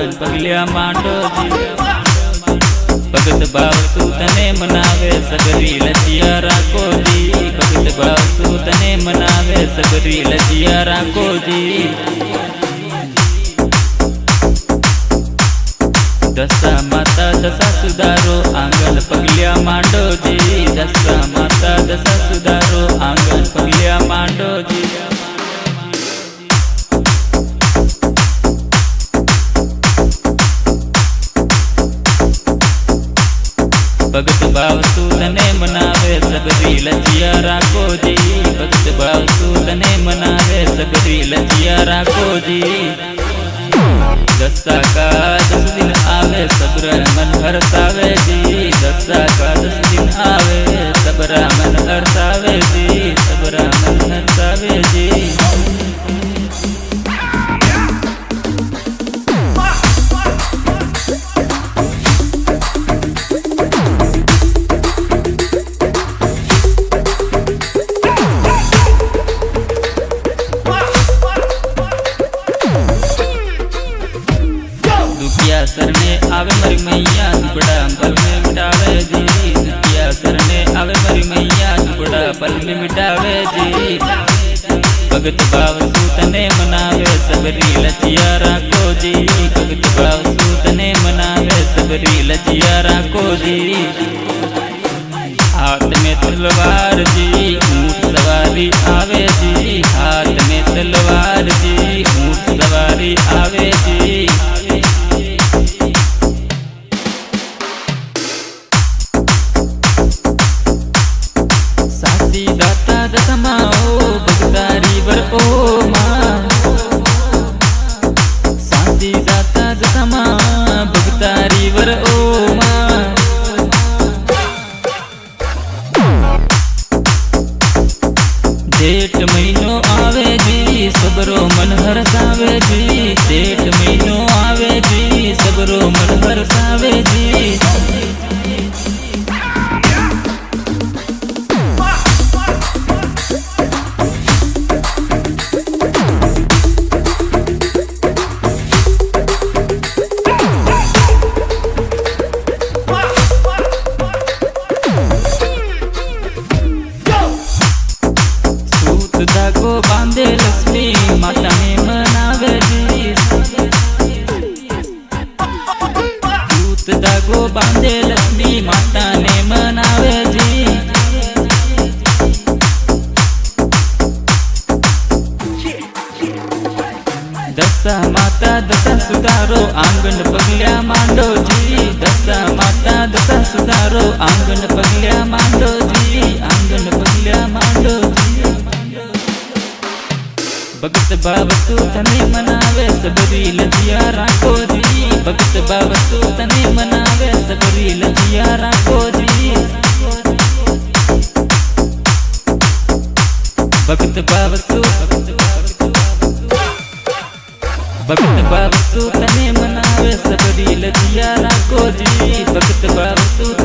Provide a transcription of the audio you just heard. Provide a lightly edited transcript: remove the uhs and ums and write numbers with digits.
आंगण पगलिया मांडो जी। भगत भाव सूतने मनावे सगरी लजिया राखो जी। भगत भाव सूतने मनावे सगरी लजिया राखो जी। दसा माता दसा सुधारो आंगण पगलिया मांडो जी। दसा माता दसा सुधारो आंगण पगलिया मांडो जी। भगत भाव सूतने मनावे सगरी लजिया राखो जी। भगत भाव सूतने मनावे सगरी लजिया राखो जी। दसा का 10 दिन आवे सबरा मन हरसावे जी। दसा का 10 दिन आवे सबरा मन हरसावे जी। सबरा मन हरसावे जी। दुखिया सरने आवे मरी मैया दुबड़ा पल में मिटावे जी। दुखिया सरने आवे मरी मैया दुबड़ा पल में मिटावे जी। भगत भाव सूतने मनावे सबरी लजिया राखो जी। भगत भाव सूतने मनावे सबरी लजिया राखो जी। हाथ में तलवार जी ऊंट सवारी आवे जी। हाथ में तलवार जी ऊंट सवारी आवे जी। दाता दसमा ओ भगतारी वर ओ माँ। सासी दाता दसमा भगतारी वर ओ माँ। जेठ महीनो आवे जी सबरो मन हरसावे जी। जेठ महीनो आवे जी सबरो मन हरसावे जी। धागो बांधे लक्ष्मी माता ने मनावे जी। दूत धागो बांधे लक्ष्मी माता ने मनावे जी। दसा माता दसा सुधारो आंगन पगलिया मांडो जी। दसा माता दसा सुधारो आंगन पगलिया मांडो जी। आंगन पगलिया मांडो जी। भगत भाव सूतने मनावे सबरी लजिया राखो जी। भगत भाव सूतने मनावे सबरी लजिया राखो जी। भगत भाव सूतने मनावे सबरी लजिया राखो जी। भगत भाव सूतने